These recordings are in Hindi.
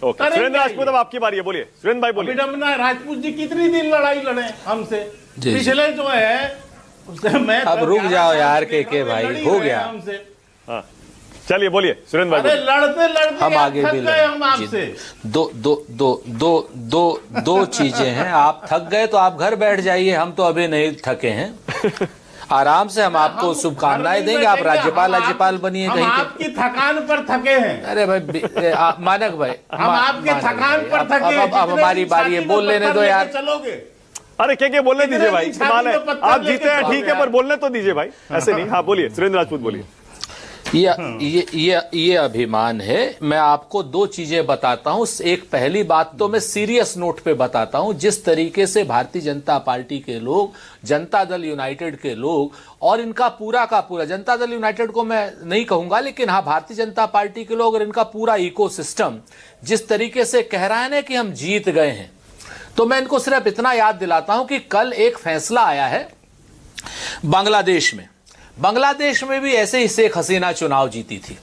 ओके, सुरेंद्र राजपूत, अब आपकी बारी है, बोलिए सुरेंद्र भाई बोलिए। अभिनंदन राजपूत जी कितनी दिन लड़ाई लड़े हमसे, पिछले जो है उससे मैं अब रुक जाओ यार के भाई, हो गया हमसे। हाँ चलिए बोलिए सुरेंद्र भाई। अरे लड़ते लड़ते हम आगे भी गए हम आपसे। दो चीजें हैं, आप थक गए तो आप घर बैठ जाइए, हम तो अभी नहीं थके हैं, आराम से हम आपको शुभकामनाएं देंगे, आप राज्यपाल बनिए कहीं के। आपकी थकान पर थके हैं। अरे भाई मानक भाई, हम आपके थकान पर थके। अब हमारी बारी है, बोल लेने दो यार। चलोगे? अरे क्या बोलने दीजिए भाई, कमाल है, आप जीते हैं ठीक है, पर बोलने तो दीजिए भाई, ऐसे नहीं। हाँ बोलिए सुरेंद्र राजपूत बोलिए। ये अभिमान है। मैं आपको दो चीजें बताता हूं। एक पहली बात तो मैं सीरियस नोट पे बताता हूं, जिस तरीके से भारतीय जनता पार्टी के लोग, जनता दल यूनाइटेड के लोग, और इनका पूरा का पूरा, जनता दल यूनाइटेड को मैं नहीं कहूंगा, लेकिन हाँ भारतीय जनता पार्टी के लोग और इनका पूरा इकोसिस्टम जिस तरीके से कह रहा है ना कि हम जीत गए हैं, तो मैं इनको सिर्फ इतना याद दिलाता हूं कि कल एक फैसला आया है बांग्लादेश में भी ऐसे ही शेख हसीना चुनाव जीती थी,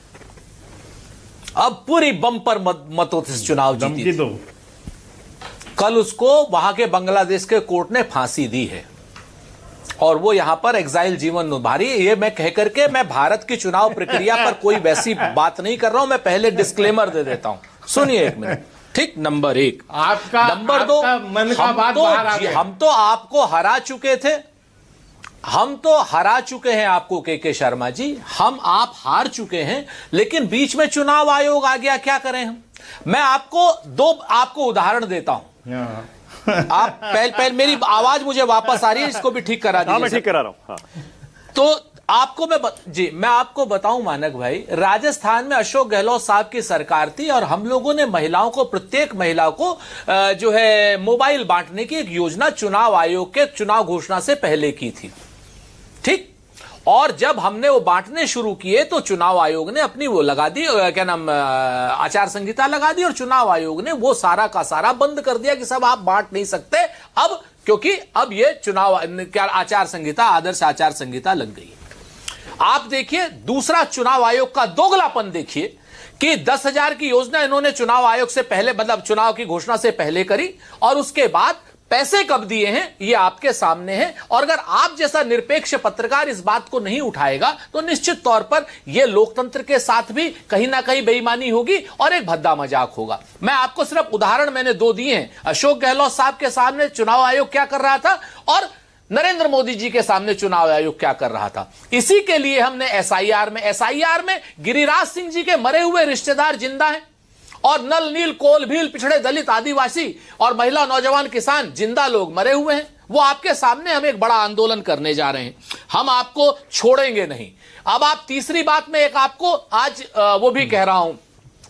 अब पूरी बम्पर मतों से चुनाव जीती थी। कल उसको वहां के बांग्लादेश के कोर्ट ने फांसी दी है और वो यहां पर एग्जाइल जीवन निभा रही है। ये मैं कह करके मैं भारत की चुनाव प्रक्रिया पर कोई वैसी बात नहीं कर रहा हूं, मैं पहले डिस्क्लेमर दे देता हूं, सुनिए एक मिनट, ठीक। नंबर एक। नंबर दो, हम तो आपको हरा चुके थे, हम तो हरा चुके हैं आपको के शर्मा जी, आप हार चुके हैं, लेकिन बीच में चुनाव आयोग आ गया, क्या करें हम। मैं आपको उदाहरण देता हूं। आप पहले मेरी आवाज मुझे वापस आ रही है, इसको भी ठीक करा दीजिए। मैं ठीक करा रहा हूं। हाँ। तो आपको मैं आपको बताऊं मानक भाई, राजस्थान में अशोक गहलोत साहब की सरकार थी और हम लोगों ने महिलाओं को, प्रत्येक महिला को जो है मोबाइल बांटने की एक योजना चुनाव आयोग के चुनाव घोषणा से पहले की थी, ठीक। और जब हमने वो बांटने शुरू किए तो चुनाव आयोग ने अपनी वो लगा दी, क्या नाम, आचार संहिता लगा दी, और चुनाव आयोग ने वो सारा का सारा बंद कर दिया कि सब आप बांट नहीं सकते अब, क्योंकि अब ये चुनाव क्या आचार संहिता, आदर्श आचार संहिता लग गई। आप देखिए दूसरा चुनाव आयोग का दोगलापन देखिए कि 10,000 की योजना इन्होंने चुनाव आयोग से पहले, मतलब चुनाव की घोषणा से पहले करी, और उसके बाद पैसे कब दिए हैं ये आपके सामने है। और अगर आप जैसा निरपेक्ष पत्रकार इस बात को नहीं उठाएगा तो निश्चित तौर पर यह लोकतंत्र के साथ भी कहीं ना कहीं बेईमानी होगी और एक भद्दा मजाक होगा। मैं आपको सिर्फ उदाहरण मैंने दो दिए हैं, अशोक गहलोत साहब के सामने चुनाव आयोग क्या कर रहा था और नरेंद्र मोदी जी के सामने चुनाव आयोग क्या कर रहा था। इसी के लिए हमने एसआईआर में गिरिराज सिंह जी के मरे हुए रिश्तेदार जिंदा हैं, और नल नील कोल भील पिछड़े दलित आदिवासी और महिला नौजवान किसान जिंदा लोग मरे हुए हैं। वो आपके सामने हम एक बड़ा आंदोलन करने जा रहे हैं, हम आपको छोड़ेंगे नहीं। अब आप तीसरी बात में एक आपको आज वो भी कह रहा हूं,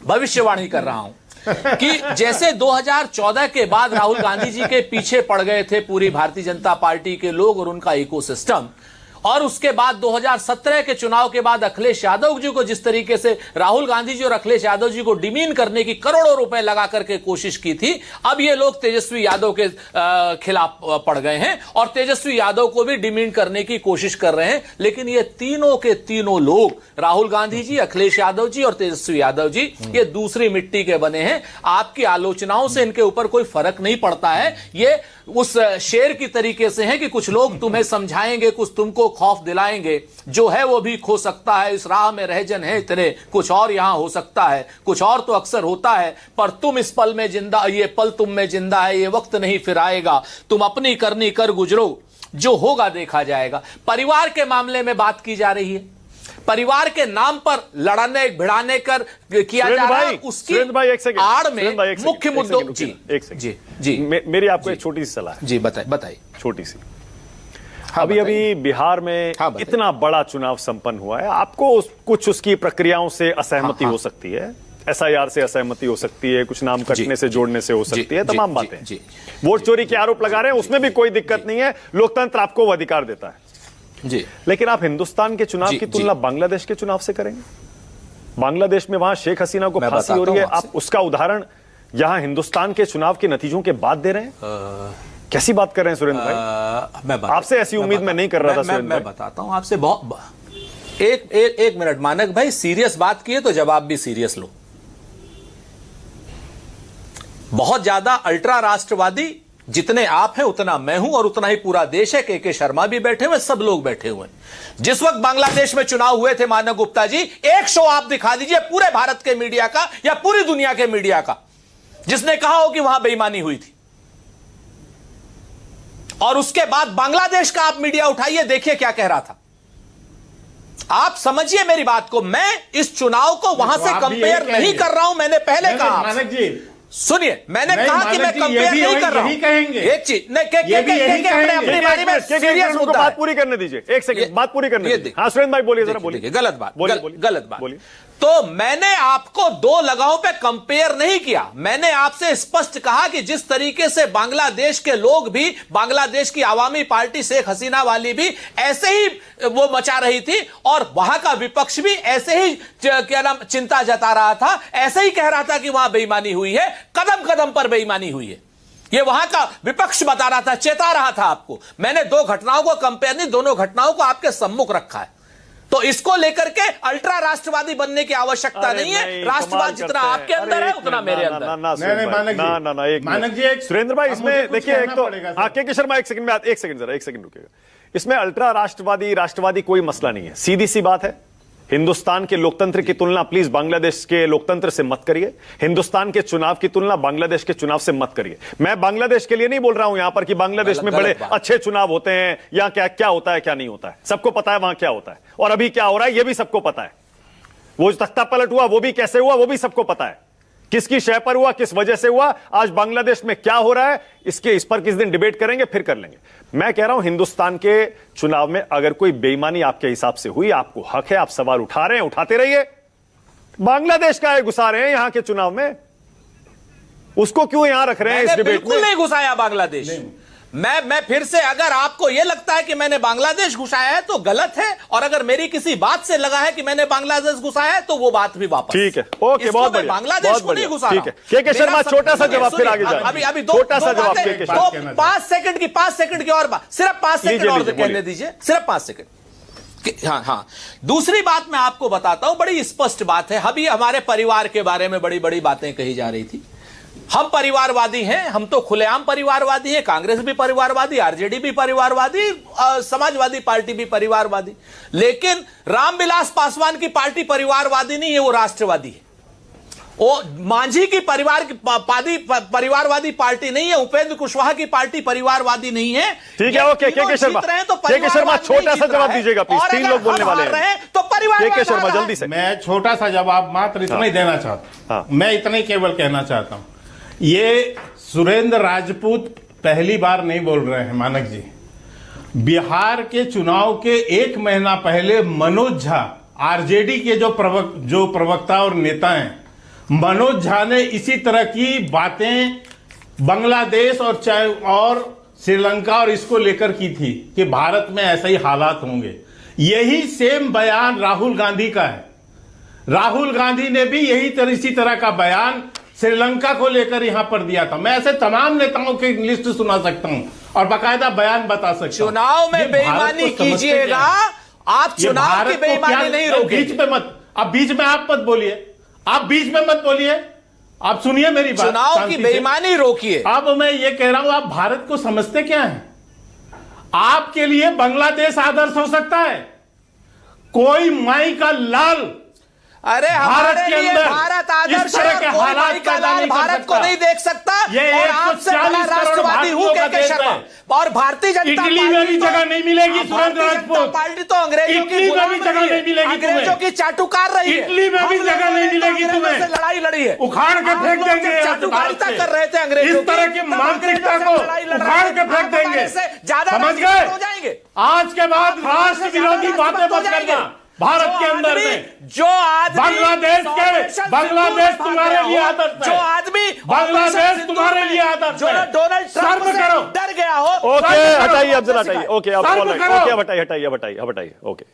भविष्यवाणी कर रहा हूं कि जैसे 2014 के बाद राहुल गांधी जी के पीछे पड़ गए थे पूरी भारतीय जनता पार्टी के लोग और उनका इकोसिस्टम, और उसके बाद 2017 के चुनाव के बाद अखिलेश यादव जी को जिस तरीके से राहुल गांधी जी और अखिलेश यादव जी को डिमीन करने की करोड़ों रुपए लगा करके कोशिश की थी, अब ये लोग तेजस्वी यादव के खिलाफ पड़ गए हैं और तेजस्वी यादव को भी डिमीन करने की कोशिश कर रहे हैं। लेकिन ये तीनों के तीनों लोग, राहुल गांधी जी, अखिलेश यादव जी और तेजस्वी यादव जी, ये दूसरी मिट्टी के बने हैं। आपकी आलोचनाओं से इनके ऊपर कोई फर्क नहीं पड़ता है। ये उस शेर की तरीके से है कि कुछ लोग तुम्हें समझाएंगे, कुछ तुमको खौफ दिलाएंगे, जो है वो भी खो सकता है, इस राह में रहजन है इतने, कुछ और यहां हो सकता है, कुछ और तो अक्सर होता है, पर तुम इस पल में जिंदा, ये पल तुम में जिंदा है, ये वक्त नहीं फिर आएगा, तुम अपनी करनी कर गुजरो, जो होगा देखा जाएगा। परिवार के मामले में बात की जा रही है, परिवार के नाम पर लड़ाने भिड़ाने कर किया जा रहा है, उसकी आड़ में मुख्य मुद्दों। जी मेरी आपको एक छोटी सी सलाह है। जी बताइए। छोटी सी। अभी बिहार में इतना बड़ा चुनाव संपन्न हुआ है, आपको कुछ उसकी प्रक्रियाओं से असहमति हो सकती है, एसआईआर से असहमति हो सकती है, कुछ नाम कटने से जोड़ने से हो सकती है, तमाम बातें। वोट चोरी के आरोप लगा रहे हैं, उसमें भी कोई दिक्कत नहीं है, लोकतंत्र आपको वो अधिकार देता है जी। लेकिन आप हिंदुस्तान के चुनाव की तुलना बांग्लादेश के चुनाव से करेंगे? बांग्लादेश में वहां शेख हसीना को फांसी हो रही है, आप उसका उदाहरण यहां हिंदुस्तान के चुनाव के नतीजों के बाद दे रहे हैं? कैसी बात कर रहे हैं सुरेंद्र भाई? आपसे ऐसी उम्मीद मैं नहीं कर रहा था। मैं बताता हूं आपसे, बहुत एक मिनट मानक भाई, सीरियस बात की है तो जवाब भी सीरियस लो। बहुत ज्यादा अल्ट्रा राष्ट्रवादी जितने आप हैं उतना मैं हूं और उतना ही पूरा देश है। के शर्मा भी बैठे हुए, सब लोग बैठे हुए हैं। जिस वक्त बांग्लादेश में चुनाव हुए थे मानव गुप्ता जी, एक शो आप दिखा दीजिए पूरे भारत के मीडिया का या पूरी दुनिया के मीडिया का जिसने कहा हो कि वहां बेईमानी हुई थी। और उसके बाद बांग्लादेश का आप मीडिया उठाइए, देखिए क्या कह रहा था। आप समझिए मेरी बात को, मैं इस चुनाव को वहां से कंपेयर नहीं कर रहा हूं। मैंने पहले कहा, मानक जी सुनिए, मैंने कहा कि मैं कंपेयर नहीं कर रहा हूं। एक चीज अपनी बारी में सीरियस मुद्दा, बात पूरी करने दीजिए, एक सेकंड बात पूरी करने दीजिए। हाँ सुरेंद्र भाई बोलिए, जरा बोलिए। गलत बात। तो मैंने आपको दो लगाओं पे कंपेयर नहीं किया। मैंने आपसे स्पष्ट कहा कि जिस तरीके से बांग्लादेश के लोग भी, बांग्लादेश की आवामी पार्टी शेख हसीना वाली भी ऐसे ही वो मचा रही थी और वहां का विपक्ष भी ऐसे ही क्या नाम चिंता जता रहा था, ऐसे ही कह रहा था कि वहां बेईमानी हुई है, कदम कदम पर बेईमानी हुई है। ये वहां का विपक्ष बता रहा था, चेता रहा था आपको। मैंने दो घटनाओं को कंपेयर नहीं, दोनों घटनाओं को आपके सम्मुख रखा है। तो इसको लेकर के अल्ट्रा राष्ट्रवादी बनने की आवश्यकता नहीं है। राष्ट्रवाद जितना आपके अंदर है उतना मेरे अंदर। मानक जी, सुरेंद्र भाई इसमें देखिए, एक तो के शर्मा एक सेकंड में, एक सेकंड रुकिएगा। इसमें अल्ट्रा राष्ट्रवादी कोई मसला नहीं है, सीधी सी बात है। हिंदुस्तान के लोकतंत्र की तुलना प्लीज बांग्लादेश के लोकतंत्र से मत करिए। हिंदुस्तान के चुनाव की तुलना बांग्लादेश के चुनाव से मत करिए। मैं बांग्लादेश के लिए नहीं बोल रहा हूं यहां पर कि बांग्लादेश में बड़े अच्छे चुनाव होते हैं या क्या होता है क्या नहीं होता है। सबको पता है वहां क्या होता है और अभी क्या हो रहा है यह भी सबको पता है। वो जो तख्ता पलट हुआ वो भी कैसे हुआ वो भी सबको पता है। किसकी शय पर हुआ, किस वजह से हुआ, आज बांग्लादेश में क्या हो रहा है, इस पर किस दिन डिबेट करेंगे, फिर कर लेंगे। मैं कह रहा हूं हिंदुस्तान के चुनाव में अगर कोई बेईमानी आपके हिसाब से हुई, आपको हक है, आप सवाल उठा रहे हैं, उठाते रहिए। बांग्लादेश का घुसा रहे हैं यहां के चुनाव में, उसको क्यों यहां रख रहे हैं इस डिबेट में? बिल्कुल नहीं घुसाया बांग्लादेश। मैं फिर से, अगर आपको यह लगता है कि मैंने बांग्लादेश घुसाया है तो गलत है, और अगर मेरी किसी बात से लगा है कि मैंने बांग्लादेश घुसाया है तो वो बात भी वापस। ठीक है, ओके, बहुत बढ़िया, बांग्लादेश को नहीं घुसा। ठीक है, के शर्मा छोटा सा जवाब, फिर आगे जाए। अभी छोटा सा जवाब, 5 सेकंड की और बात, सिर्फ 5 सेकंड और कहने दीजिए, सिर्फ 5 सेकंड। हाँ, दूसरी बात मैं आपको बताता हूं, बड़ी स्पष्ट बात है। अभी हमारे परिवार के बारे में बड़ी बड़ी बातें कही जा रही थी। हम परिवारवादी हैं, हम तो खुलेआम परिवारवादी हैं। कांग्रेस भी परिवारवादी, आरजेडी भी परिवारवादी, समाजवादी पार्टी भी परिवारवादी। लेकिन रामविलास पासवान की पार्टी परिवारवादी नहीं है, वो राष्ट्रवादी है। वो मांझी की परिवारवादी पार्टी नहीं है, उपेंद्र कुशवाहा की पार्टी परिवारवादी नहीं है। ठीक है, ओके, के शर्मा छोटा सा जवाब दीजिएगा प्लीज, 3 लोग बोलने वाले हैं तो परिवार। के शर्मा जल्दी से। मैं छोटा सा जवाब मात्र इतना ही देना चाहता हूं। मैं इतना ही केवल कहना चाहता हूं, ये सुरेंद्र राजपूत पहली बार नहीं बोल रहे हैं मानक जी। बिहार के चुनाव के 1 महीना पहले मनोज झा, आरजेडी के जो प्रवक्ता और नेता हैं, मनोज झा ने इसी तरह की बातें बांग्लादेश और श्रीलंका और इसको लेकर की थी कि भारत में ऐसे ही हालात होंगे। यही सेम बयान राहुल गांधी का है। राहुल गांधी ने भी इसी तरह का बयान श्रीलंका को लेकर यहां पर दिया था। मैं ऐसे तमाम नेताओं की लिस्ट सुना सकता हूं और बाकायदा बयान बता सकता हूं। चुनाव में बेईमानी कीजिएगा, आप चुनाव की बेईमानी नहीं रोकेंगे। बीच में मत, अब बीच में आप मत बोलिए, आप बीच में मत बोलिए, आप सुनिए मेरी बात। चुनाव की बेईमानी रोकिए। अब मैं ये कह रहा हूं, आप भारत को समझते क्या है? आपके लिए बांग्लादेश आदर्श हो सकता है, कोई माई का लाल अरे भारत के अंदर भारत आदर्श इस तरह के हालात पैदा नहीं भारत को नहीं देख सकता। और आपसे बड़ा राष्ट्रवादी हूं के शर्मा, और भारतीय जनता इटली में भी जगह नहीं मिलेगी सुरेंद्र राजपूत। पार्टी तो अंग्रेजों की जगह नहीं मिलेगी, अंग्रेजों की चाटुकार रही है। इटली में भी जगह नहीं मिलेगी तुम्हें, लड़ाई लड़ी है, उखाड़ के फेंक देंगे। चाटुकारिता कर रहे थे अंग्रेजों, इस तरह की मानसिकता को उखाड़ के फेंक देंगे, समझ गए? हो जाएंगे। आज के बाद राष्ट्र विरोधी बातें मत करना। भारत के अंदर में जो आदमी बांग्लादेश तुम्हारे लिए आदर्श है, जो आदमी बांग्लादेश तुम्हारे लिए आदर्श है, डोनाल्ड ट्रंप से डर गया हो। ओके, हटाइए, अब जरा हटाइए। ओके, अब हटाइए, हटाइए, ओके।